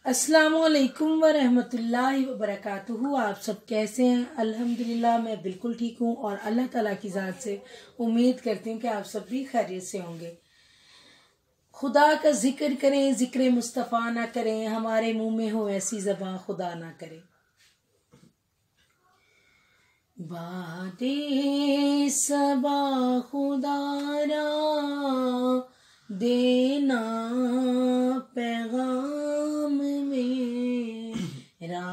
अस्सलामुअलैकुम वरहमतुल्लाहि वबरकातुहू। आप सब कैसे हैं? अल्हम्दुलिल्लाह मैं बिल्कुल ठीक हूँ और अल्लाह ताला की ज़ात से उम्मीद करती हूँ कि आप सब भी खैरियत से होंगे। खुदा का जिक्र करें, जिक्र मुस्तफ़ा ना करें, हमारे मुंह में हो ऐसी ज़बान खुदा ना करे। बादे सबा खुदारा देना पैगाम मेरा,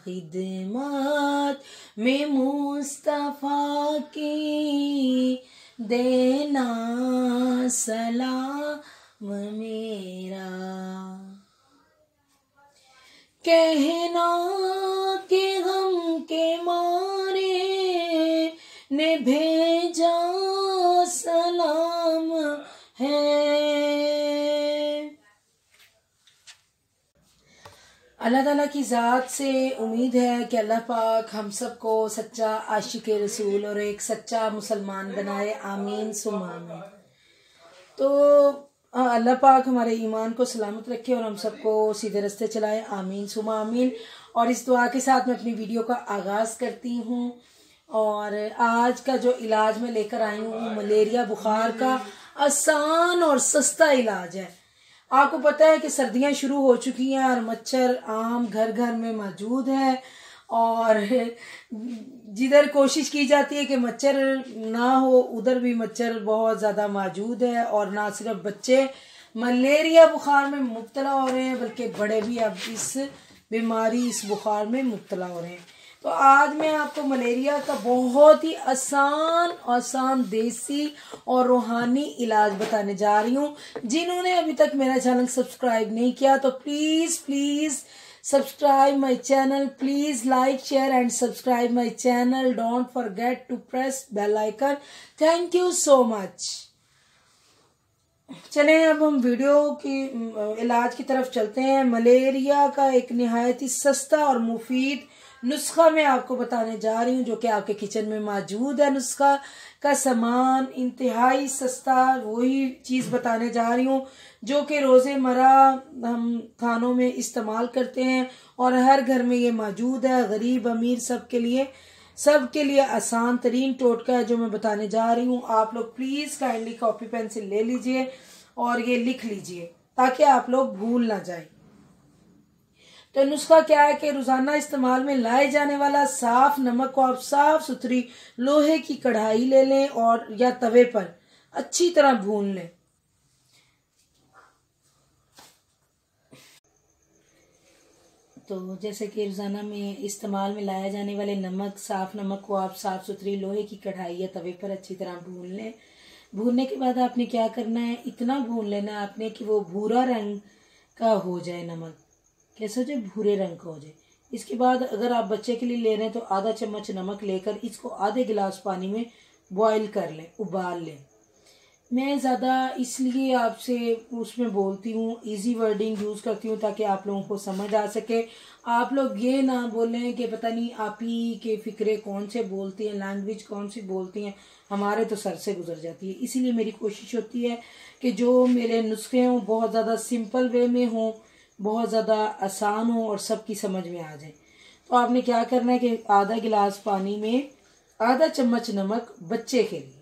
खिदमत में मुस्तफ़ा की देना सलाम मेरा। कहना के गम के मारे ने भेजा सलाम है। अल्लाह ताला की ज़ात से उम्मीद है कि अल्लाह पाक हम सबको सच्चा आशिक रसूल और एक सच्चा मुसलमान बनाए। आमीन सुम आमीन। तो अल्लाह पाक हमारे ईमान को सलामत रखे और हम सबको सीधे रास्ते चलाए। आमीन सुम आमीन। और इस दुआ के साथ मैं अपनी वीडियो का आगाज़ करती हूँ। और आज का जो इलाज मैं लेकर आई हूँ, मलेरिया बुखार का आसान और सस्ता इलाज है। आपको पता है कि सर्दियां शुरू हो चुकी हैं और मच्छर आम घर घर में मौजूद है और जिधर कोशिश की जाती है कि मच्छर ना हो उधर भी मच्छर बहुत ज़्यादा मौजूद है। और ना सिर्फ बच्चे मलेरिया बुखार में मुब्तला हो रहे हैं बल्कि बड़े भी अब इस बीमारी, इस बुखार में मुब्तला हो रहे हैं। तो आज मैं आपको मलेरिया का बहुत ही आसान देसी और रूहानी इलाज बताने जा रही हूँ। जिन्होंने अभी तक मेरा चैनल सब्सक्राइब नहीं किया तो please subscribe my channel. Please like share and subscribe my channel. Don't forget to press bell icon. Thank you so much. चलें अब हम वीडियो की इलाज की तरफ चलते हैं। मलेरिया का एक निहायत ही सस्ता और मुफीद नुस्खा मैं आपको बताने जा रही हूँ जो कि आपके किचन में मौजूद है। नुस्खा का सामान इंतहाई सस्ता, वही चीज़ बताने जा रही हूँ जो कि रोज़मर्रा हम खानों में इस्तेमाल करते हैं और हर घर में ये मौजूद है। गरीब अमीर सबके लिए आसान तरीन टोटका है जो मैं बताने जा रही हूँ। आप लोग प्लीज़ काइंडली कॉपी पेंसिल ले लीजिए और ये लिख लीजिए ताकि आप लोग भूल ना जाए। तो नुस्खा क्या है कि रोजाना इस्तेमाल में लाए जाने वाला साफ नमक को आप साफ सुथरी लोहे की कढ़ाई ले लें और या तवे पर अच्छी तरह भून लें। तो जैसे कि रोजाना में इस्तेमाल में लाया जाने वाले साफ नमक को आप साफ सुथरी लोहे की कढ़ाई या तवे पर अच्छी तरह भून लें। भूनने के बाद आपने क्या करना है, इतना भून लेना है आपने कि वो भूरा रंग का हो जाए। नमक कैसे हो जाए? भूरे रंग का हो जाए। इसके बाद अगर आप बच्चे के लिए ले रहे हैं तो आधा चम्मच नमक लेकर इसको आधे गिलास पानी में बॉईल कर लें, उबाल लें। मैं ज़्यादा इसलिए आपसे उसमें बोलती हूँ, इजी वर्डिंग यूज़ करती हूँ ताकि आप लोगों को समझ आ सके। आप लोग ये ना बोलें कि पता नहीं आप ही के फिक्रे कौन से बोलती हैं, लैंग्वेज कौन सी बोलती हैं, हमारे तो सर से गुजर जाती है। इसीलिए मेरी कोशिश होती है कि जो मेरे नुस्खे हों बहुत ज़्यादा सिंपल वे में हों, बहुत ज़्यादा आसान हो और सबकी समझ में आ जाए। तो आपने क्या करना है कि आधा गिलास पानी में आधा चम्मच नमक बच्चे के लिए,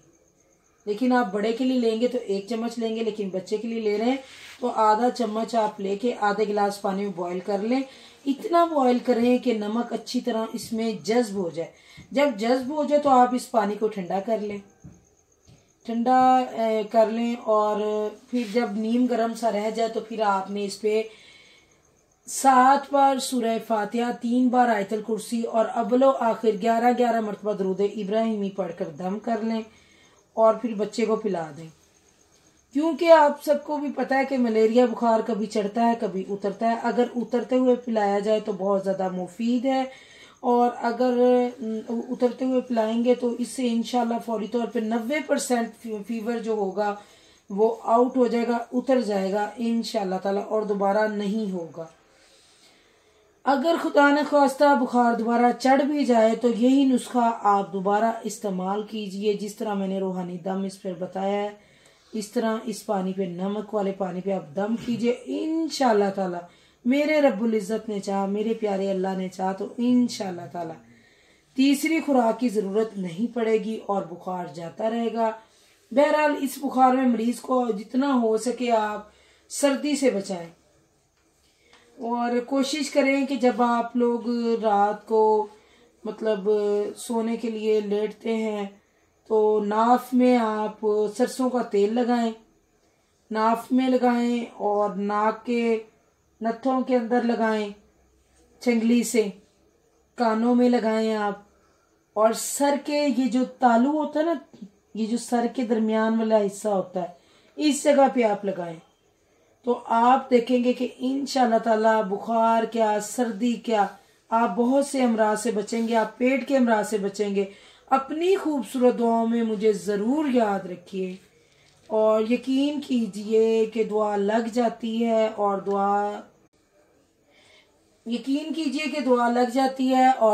लेकिन आप बड़े के लिए लेंगे तो 1 चम्मच लेंगे, लेकिन बच्चे के लिए ले रहे हैं तो आधा चम्मच आप लेके आधे गिलास पानी में बॉईल कर लें। इतना बॉईल करें कि नमक अच्छी तरह इसमें जज्ब हो जाए। जब जज्ब हो जाए तो आप इस पानी को ठंडा कर लें, और फिर जब नीम गर्म सा रह जाए तो फिर आपने इस पे 7 बार सूरह फातिहा, 3 बार आयतल कुर्सी और अव्वलो आखिर 11 मरतबा दरूद इब्राहिमी पढ़कर दम कर लें और फिर बच्चे को पिला दें। क्योंकि आप सबको भी पता है कि मलेरिया बुखार कभी चढ़ता है कभी उतरता है। अगर उतरते हुए पिलाया जाए तो बहुत ज़्यादा मुफीद है और अगर उतरते हुए पिलाएंगे तो इससे इंशाल्लाह फौरी तौर पे 90% फीवर जो होगा वो आउट हो जाएगा, उतर जाएगा इंशाल्लाह ताला और दोबारा नहीं होगा। अगर खुदा न ख्वास्ता बुखार दोबारा चढ़ भी जाए तो यही नुस्खा आप दोबारा इस्तेमाल कीजिए। जिस तरह मैंने रूहानी दम इस पर बताया है इस तरह इस पानी पे, नमक वाले पानी पे आप दम कीजिए। इंशाल्लाह ताला मेरे रब्बुल इज़्ज़त ने चाहा, मेरे प्यारे अल्लाह ने चाहा तो इंशाल्लाह ताला तीसरी खुराक की ज़रूरत नहीं पड़ेगी और बुखार जाता रहेगा। बहरहाल इस बुखार में मरीज को जितना हो सके आप सर्दी से बचाएं और कोशिश करें कि जब आप लोग रात को मतलब सोने के लिए लेटते हैं तो नाफ में आप सरसों का तेल लगाएं, नाफ में लगाएं और नाक के नथों के अंदर लगाएं, चंगली से कानों में लगाएं आप, और सर के ये जो तालू होता है ना, ये जो सर के दरमियान वाला हिस्सा होता है, इस जगह पे आप लगाएं तो आप देखेंगे कि इंशाल्लाह ताला बुखार क्या सर्दी क्या आप बहुत से अमराज से बचेंगे, आप पेट के अमराज से बचेंगे। अपनी खूबसूरत दुआओं में मुझे ज़रूर याद रखिए और यकीन कीजिए कि दुआ लग जाती है और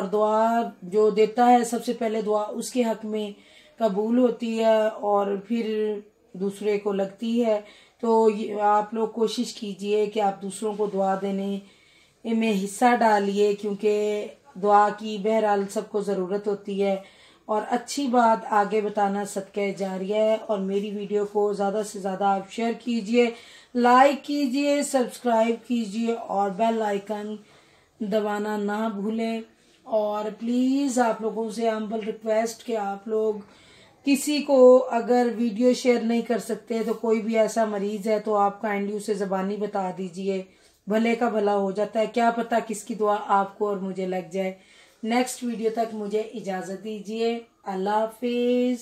दुआ जो देता है सबसे पहले दुआ उसके हक में कबूल होती है और फिर दूसरे को लगती है। तो आप लोग कोशिश कीजिए कि आप दूसरों को दुआ देने में हिस्सा डालिए, क्योंकि दुआ की बहरहाल सबको ज़रूरत होती है। और अच्छी बात आगे बताना सदका जारिया है। और मेरी वीडियो को ज़्यादा से ज़्यादा आप शेयर कीजिए, लाइक कीजिए, सब्सक्राइब कीजिए और बेल आइकन दबाना ना भूलें। और प्लीज़ आप लोगों से हम्बल रिक्वेस्ट कि आप लोग किसी को अगर वीडियो शेयर नहीं कर सकते तो कोई भी ऐसा मरीज है तो आप काइंडली उसे ज़बानी बता दीजिए, भले का भला हो जाता है, क्या पता किसकी दुआ आपको और मुझे लग जाए। नेक्स्ट वीडियो तक मुझे इजाज़त दीजिए। अल्लाह हाफिज़।